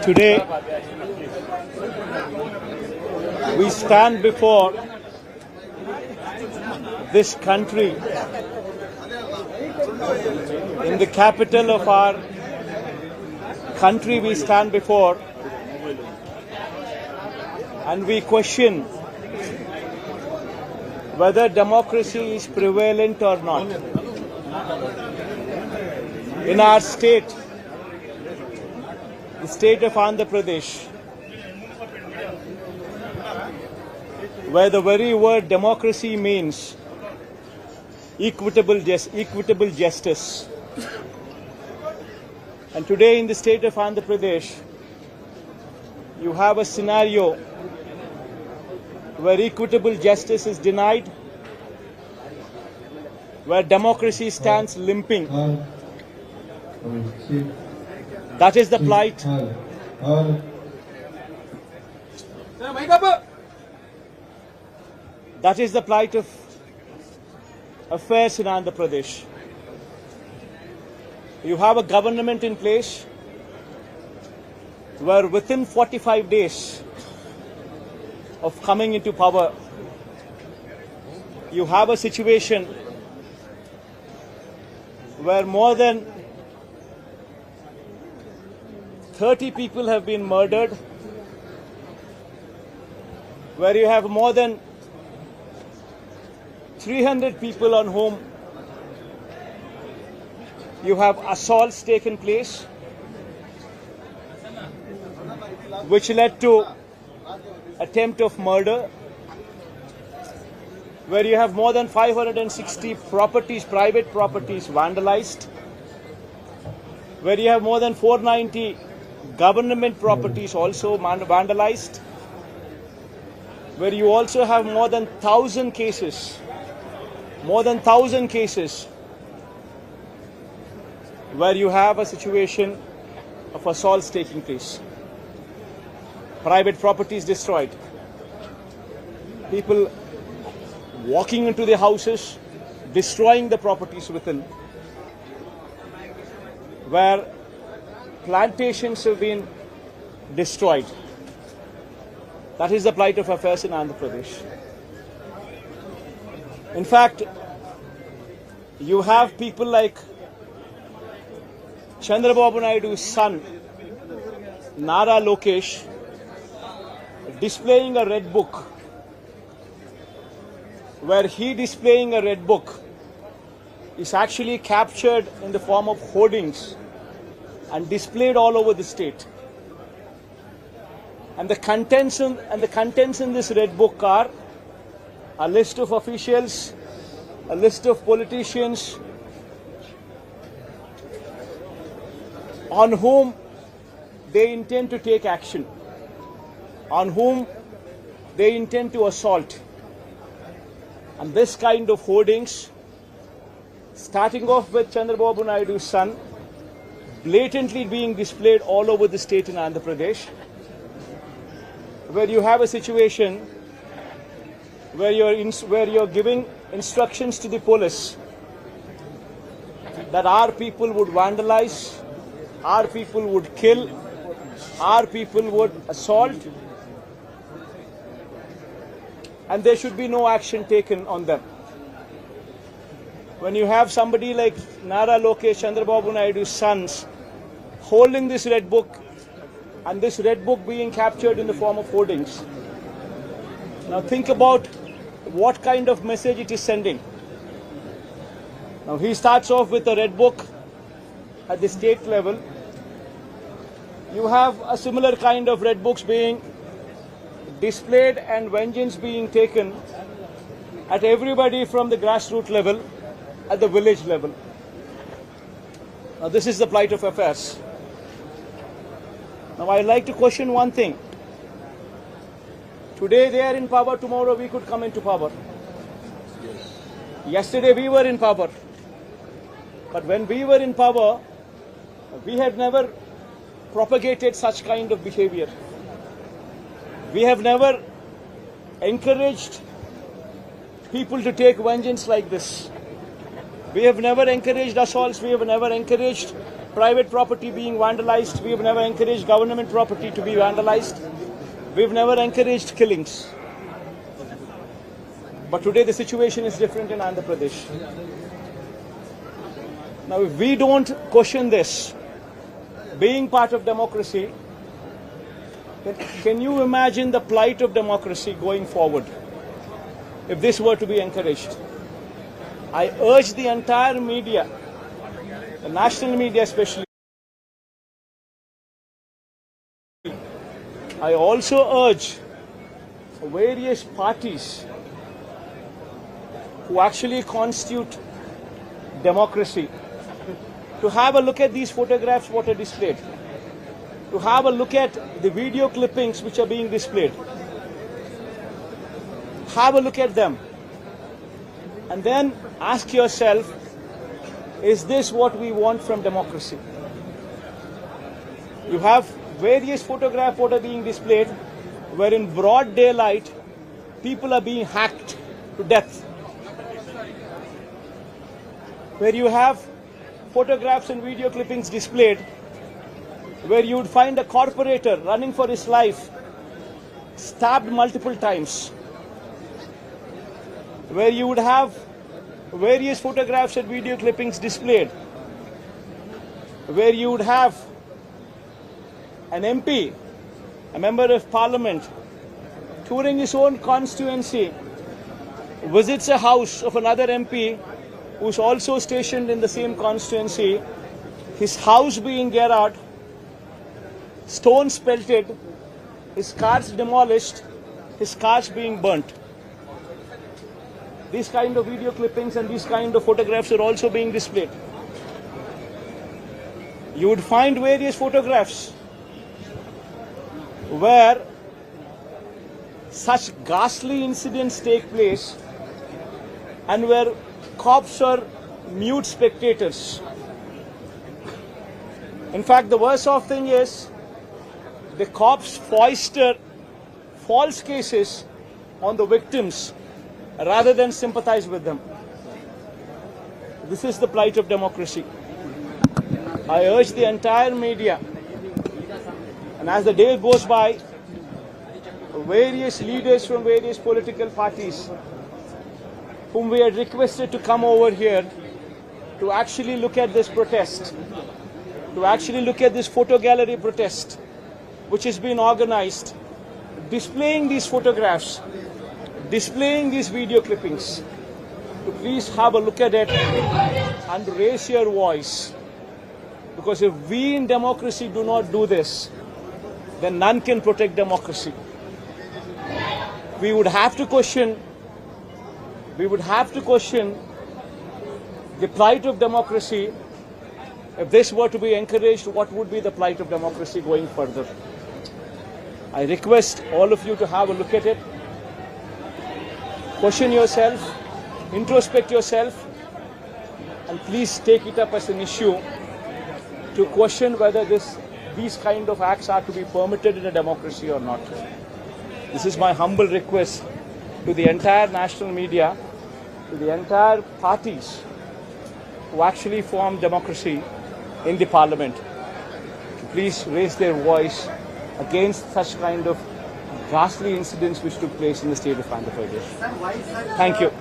Today, we stand before this country in the capital of our country. We stand before and we question whether democracy is prevalent or not. In our state, the state of Andhra Pradesh, where the very word democracy means equitable justice. And today in the state of Andhra Pradesh, you have a scenario where equitable justice is denied, where democracy stands limping. That is the plight. That is the plight of affairs in Andhra Pradesh. You have a government in place where within 45 days of coming into power, you have a situation where more than 30 people have been murdered, where you have more than 300 people on whom you have assaults taken place, which led to attempt of murder, where you have more than 560 properties, private properties vandalized, where you have more than 490 government properties also vandalized, where you also have more than 1,000 cases, where you have a situation of assaults taking place, private properties destroyed, people walking into the houses, destroying the properties within, where plantations have been destroyed. That is the plight of affairs in Andhra Pradesh. In fact, you have people like Chandrababu Naidu's son, Nara Lokesh, displaying a red book, where he displaying a red book is actually captured in the form of hoardings and displayed all over the state. And the contents in this red book are a list of officials, a list of politicians on whom they intend to take action, on whom they intend to assault. And this kind of hoardings, starting off with Chandrababu Naidu's son, blatantly being displayed all over the state in Andhra Pradesh, where you have a situation where you're giving instructions to the police that our people would vandalize, our people would kill, our people would assault, and there should be no action taken on them. When you have somebody like Nara Lokesh, Chandrababu Naidu's sons, holding this red book, and this red book being captured in the form of hoardings. Now think about what kind of message it is sending. Now he starts off with a red book at the state level. You have a similar kind of red books being displayed and vengeance being taken at everybody from the grassroots level, at the village level. Now this is the plight of affairs. Now I'd like to question one thing. Today they are in power, tomorrow we could come into power. Yesterday we were in power. But when we were in power, we had never propagated such kind of behavior. We have never encouraged people to take vengeance like this. We have never encouraged assaults. We have never encouraged private property being vandalized. We have never encouraged government property to be vandalized. We've never encouraged killings. But today the situation is different in Andhra Pradesh. Now, if we don't question this, being part of democracy, then can you imagine the plight of democracy going forward if this were to be encouraged? I urge the entire media, the national media especially, I also urge various parties who actually constitute democracy to have a look at these photographs what are displayed, to have a look at the video clippings which are being displayed. Have a look at them and then ask yourself, is this what we want from democracy? You have various photographs what are being displayed where in broad daylight people are being hacked to death. Where you have photographs and video clippings displayed where you would find a corporator running for his life stabbed multiple times. Where you would have various photographs and video clippings displayed where you would have an MP, a member of parliament, touring his own constituency, visits a house of another MP who's also stationed in the same constituency, his house being garroted, stones pelted, his cars demolished, his cars being burnt. These kind of video clippings and these kind of photographs are also being displayed. You would find various photographs where such ghastly incidents take place and where cops are mute spectators. In fact, the worst of thing is the cops foister false cases on the victims rather than sympathize with them. This is the plight of democracy. I urge the entire media, and as the day goes by, various leaders from various political parties whom we had requested to come over here to actually look at this protest, to actually look at this photo gallery protest which has been organized, displaying these photographs, displaying these video clippings, to please have a look at it and raise your voice. Because if we in democracy do not do this, then none can protect democracy. We would have to question the plight of democracy. If this were to be encouraged, what would be the plight of democracy going further? I request all of you to have a look at it, question yourself, introspect yourself, and please take it up as an issue to question whether these kind of acts are to be permitted in a democracy or not. This is my humble request to the entire national media, to the entire parties who actually form democracy in the parliament, to please raise their voice against such kind of ghastly incidents which took place in the state of Andhra Pradesh. Thank you.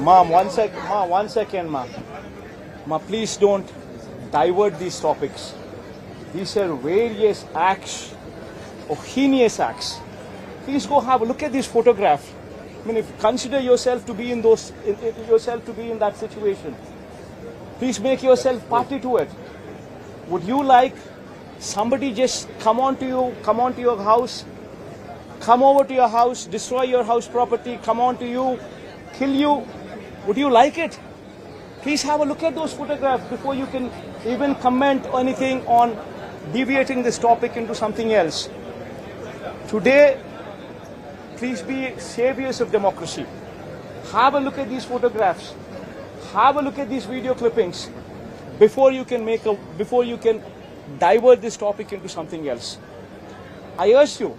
Ma'am, one second, ma'am. Ma, please don't divert these topics. These are various acts, or heinous acts. Please go have a look at this photograph. I mean, if consider yourself to be in that situation, please make yourself party to it. Would you like somebody just come onto your house, come over to your house, destroy your house property, come onto you, kill you? Would you like it? Please have a look at those photographs before you can even comment anything on deviating this topic into something else. Today, please be saviors of democracy. Have a look at these photographs. Have a look at these video clippings before you can divert this topic into something else. I urge you,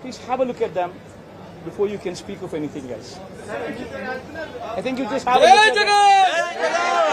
please have a look at them before you can speak of anything else. I think you just have a look at it.